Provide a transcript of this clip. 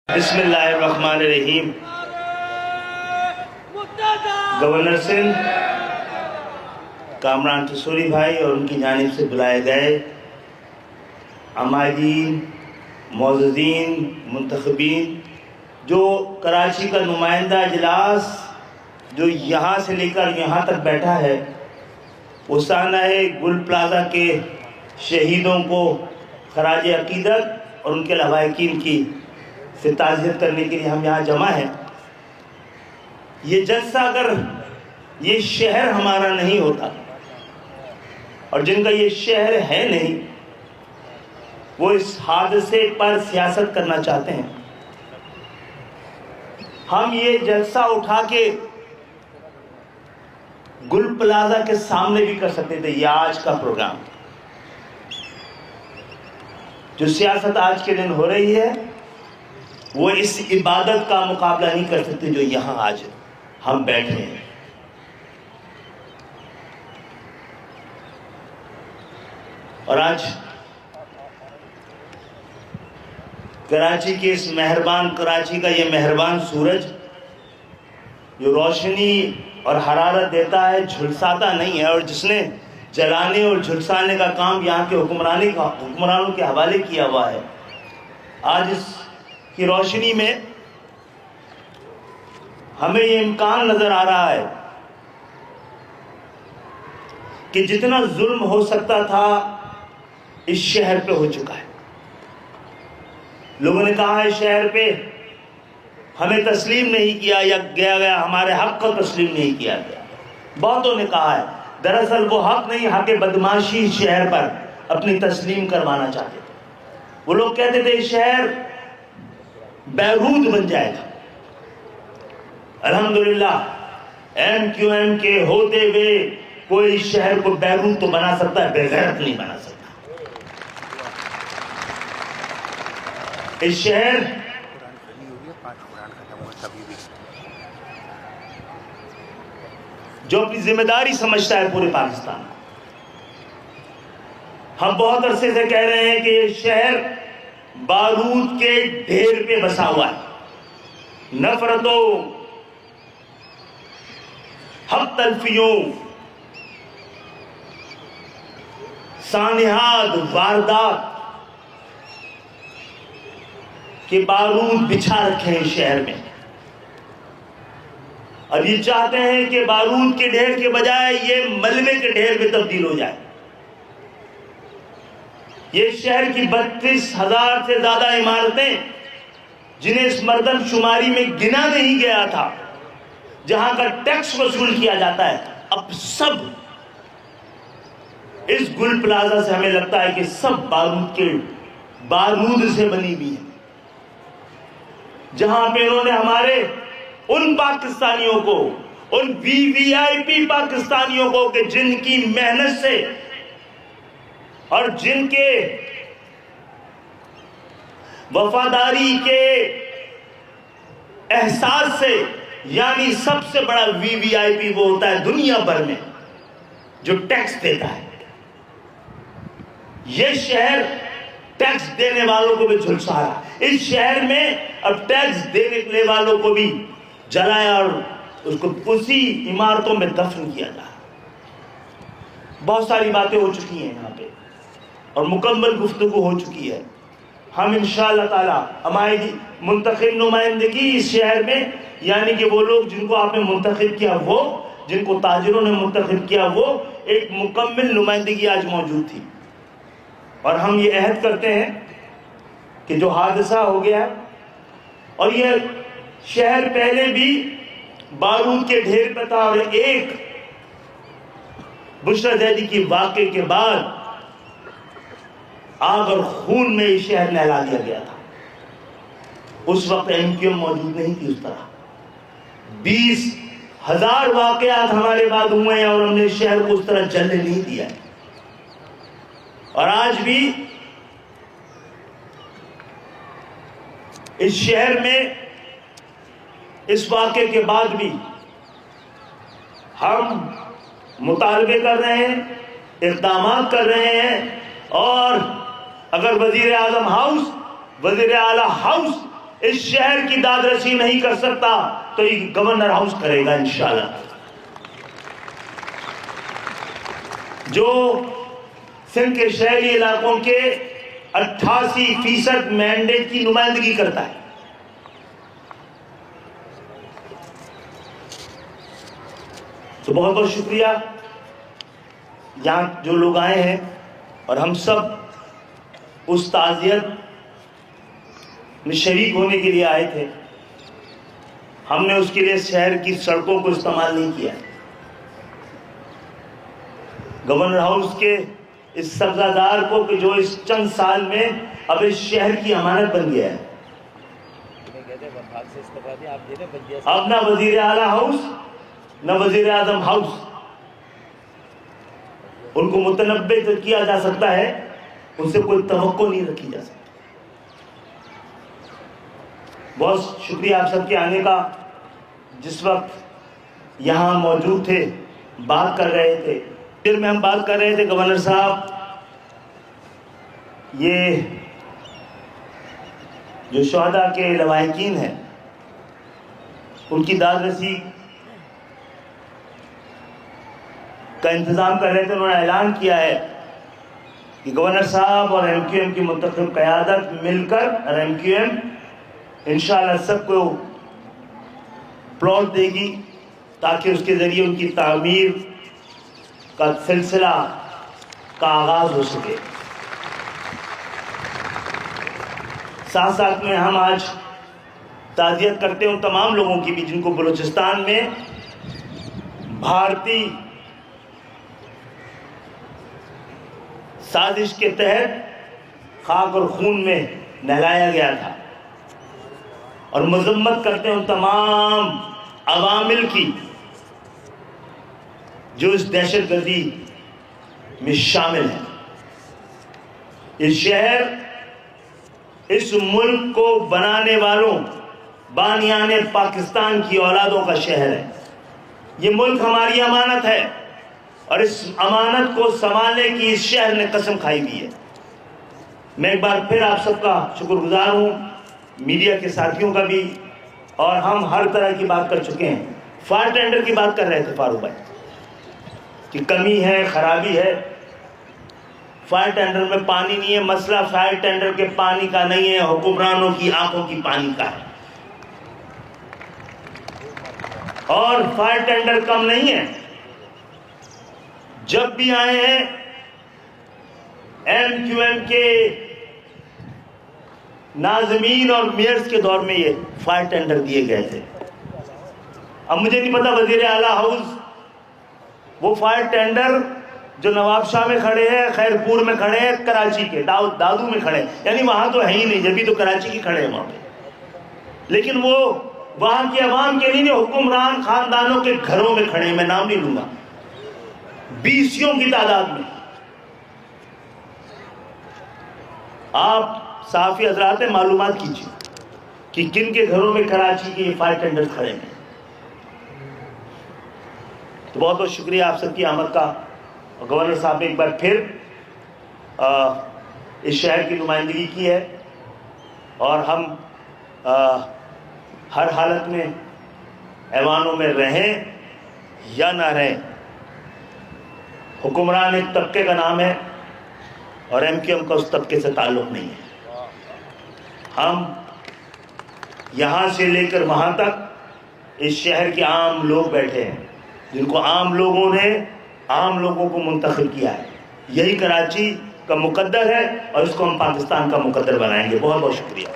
بسم اللہ الرحمن الرحیم۔ گورنر سندھ کامران ٹھسوری بھائی اور ان کی جانب سے بلائے گئے عمائدین، معززین، منتخبین، جو کراچی کا نمائندہ اجلاس جو یہاں سے لے کر یہاں تک بیٹھا ہے، وہ سانحہ گل پلازہ کے شہیدوں کو خراج عقیدت اور ان کے لواحقین کی سے تعزیت کرنے کے لیے ہم یہاں جمع ہیں۔ یہ جلسہ اگر یہ شہر ہمارا نہیں ہوتا اور جن کا یہ شہر ہے نہیں، وہ اس حادثے پر سیاست کرنا چاہتے ہیں، ہم یہ جلسہ اٹھا کے گل پلازہ کے سامنے بھی کر سکتے تھے۔ یہ آج کا پروگرام جو سیاست آج کے دن ہو رہی ہے، وہ اس عبادت کا مقابلہ نہیں کر سکتے جو یہاں آج ہم بیٹھے ہیں۔ اور آج کراچی کے اس مہربان کراچی کا یہ مہربان سورج جو روشنی اور حرارت دیتا ہے، جھلساتا نہیں ہے، اور جس نے جلانے اور جھلسانے کا کام یہاں کے حکمرانوں کے حوالے کیا ہوا ہے، آج اس کی روشنی میں ہمیں یہ امکان نظر آ رہا ہے کہ جتنا ظلم ہو سکتا تھا اس شہر پہ ہو چکا ہے۔ لوگوں نے کہا ہے شہر پہ ہمیں تسلیم نہیں کیا یا گیا ہمارے حق کو تسلیم نہیں کیا گیا۔ بہتوں نے کہا ہے، دراصل وہ حق نہیں، حق بدماشی شہر پر اپنی تسلیم کروانا چاہتے تھے۔ وہ لوگ کہتے تھے شہر بیروت بن جائے گا۔ الحمدللہ ایم کیو ایم کے ہوتے ہوئے کوئی شہر کو بیروت تو بنا سکتا ہے، بے غیرت نہیں بنا سکتا۔ اس شہر جو اپنی ذمہ داری سمجھتا ہے پورے پاکستان، ہم بہت عرصے سے کہہ رہے ہیں کہ یہ شہر بارود کے ڈھیر پہ بسا ہوا ہے۔ نفرتوں، حق تلفیوں، سانحات، واردات کے بارود بچھا رکھے ہیں شہر میں، اور یہ چاہتے ہیں کہ بارود کے ڈھیر کے بجائے یہ ملبے کے ڈھیر میں تبدیل ہو جائے۔ یہ شہر کی 32,000 سے زیادہ عمارتیں جنہیں اس مردم شماری میں گنا نہیں گیا تھا، جہاں کا ٹیکس وصول کیا جاتا ہے، اب سب اس گل پلازہ سے ہمیں لگتا ہے کہ سب بارود سے بنی بھی ہے۔ جہاں پہ انہوں نے ہمارے ان پاکستانیوں کو، ان VVIP پاکستانیوں کو کہ جن کی محنت سے اور جن کے وفاداری کے احساس سے، یعنی سب سے بڑا VVIP وہ ہوتا ہے دنیا بھر میں جو ٹیکس دیتا ہے۔ یہ شہر ٹیکس دینے والوں کو بھی جھلسا رہا ہے۔ اس شہر میں اب ٹیکس دینے والوں کو بھی جلایا اور اس کو اسی عمارتوں میں دفن کیا جا رہا۔ بہت ساری باتیں ہو چکی ہیں یہاں پہ اور مکمل گفتگو ہو چکی ہے۔ ہم انشاءاللہ تعالی ہماری منتخب نمائندگی اس شہر میں، یعنی کہ وہ لوگ جن کو آپ نے منتخب کیا، وہ جن کو تاجروں نے منتخب کیا، وہ ایک مکمل نمائندگی آج موجود تھی، اور ہم یہ عہد کرتے ہیں کہ جو حادثہ ہو گیا، اور یہ شہر پہلے بھی بارود کے ڈھیر پہ تھا، اور ایک بشرا زیدی کی واقعے کے بعد آگ اور خون میں یہ شہر نہلا دیا گیا تھا۔ اس وقت MQM موجود نہیں تھی اس طرح۔ 20,000 واقعات ہمارے بعد ہوئے ہیں اور ہم نے شہر کو اس طرح جلنے نہیں دیا۔ اور آج بھی اس شہر میں اس واقعے کے بعد بھی ہم مطالبے کر رہے ہیں، اقدامات کر رہے ہیں، اور اگر وزیر اعظم ہاؤس، وزیر اعلیٰ ہاؤس اس شہر کی داد رسی نہیں کر سکتا تو یہ گورنر ہاؤس کرے گا انشاءاللہ. جو سندھ کے شہری علاقوں کے 88% مینڈیٹ کی نمائندگی کرتا ہے. تو بہت بہت شکریہ یہاں جو لوگ آئے ہیں، اور ہم سب اس تعزیت میں شریک ہونے کے لیے آئے تھے. ہم نے اس کے لیے شہر کی سڑکوں کو استعمال نہیں کیا. گورنر ہاؤس کے اس سبزہ زار کو کہ جو اس چند سال میں اب اس شہر کی امانت بن گیا ہے. اب نہ وزیر اعلیٰ ہاؤس نہ وزیر اعظم ہاؤس ان کو متنبع تو کیا جا سکتا ہے، ان سے کوئی توقع نہیں رکھی جا سکتی. بہت شکریہ آپ سب کے آنے کا. جس وقت یہاں موجود تھے، بات کر رہے تھے، پھر میں ہم بات کر رہے تھے گورنر صاحب یہ جو شہداء کے لواحقین ہیں ان کی داد رسی کا انتظام کر رہے تھے. انہوں نے اعلان کیا ہے کہ گورنر صاحب اور ایم کیو ایم کی منتخب قیادت مل کر، اور ایم کیو ایم انشاءاللہ سب کو پلاٹ دے گی تاکہ اس کے ذریعے ان کی تعمیر کا سلسلہ کا آغاز ہو سکے. ساتھ ساتھ میں ہم آج تعزیت کرتے ہیں ان تمام لوگوں کی بھی جن کو بلوچستان میں بھارتی سازش کے تحت خاک اور خون میں نہلایا گیا تھا. اور مذمت کرتے ہیں ان تمام عوامل کی جو اس دہشت گردی میں شامل ہیں. یہ شہر اس ملک کو بنانے والوں بانیان پاکستان کی اولادوں کا شہر ہے. یہ ملک ہماری امانت ہے اور اس امانت کو سنبھالنے کی اس شہر نے قسم کھائی ہوئی ہے. میں ایک بار پھر آپ سب کا شکر گزار ہوں، میڈیا کے ساتھیوں کا بھی. اور ہم ہر طرح کی بات کر چکے ہیں. فائر ٹینڈر کی بات کر رہے تھے فاروق بھائی کہ کمی ہے، خرابی ہے. فائر ٹینڈر میں پانی نہیں ہے. مسئلہ فائر ٹینڈر کے پانی کا نہیں ہے، حکمرانوں کی آنکھوں کی پانی کا ہے. اور فائر ٹینڈر کم نہیں ہے. جب بھی آئے ہیں ایم کیو ایم کے ناظمین اور میئرز کے دور میں یہ فائر ٹینڈر دیے گئے تھے. اب مجھے نہیں پتا وزیر اعلیٰ ہاؤس وہ فائر ٹینڈر جو نواب شاہ میں کھڑے ہیں، خیر پور میں کھڑے ہیں، کراچی کے دادو میں کھڑے ہیں، یعنی وہاں تو ہے ہی نہیں، جبھی تو کراچی کی کھڑے ہیں وہاں پہ. لیکن وہ وہاں کی عوام کے نہیں، حکمران خاندانوں کے گھروں میں کھڑے ہیں. میں نام نہیں لوں گا، 20 کی تعداد میں. آپ صحافی حضرات نے معلومات کیجیے کہ کن کے گھروں میں کراچی کے فائر ٹینڈر کھڑے ہیں. تو بہت بہت شکریہ آپ سب کی آمد کا. گورنر صاحب نے ایک بار پھر اس شہر کی نمائندگی کی ہے، اور ہم ہر حالت میں ایوانوں میں رہیں یا نہ رہیں، حکمران ایک طبقے کا نام ہے اور ایم کیو ایم کا اس طبقے سے تعلق نہیں ہے. ہم یہاں سے لے کر وہاں تک اس شہر کے عام لوگ بیٹھے ہیں جن کو عام لوگوں نے عام لوگوں کو منتخب کیا ہے. یہی کراچی کا مقدر ہے اور اس کو ہم پاکستان کا مقدر بنائیں گے. بہت بہت شکریہ.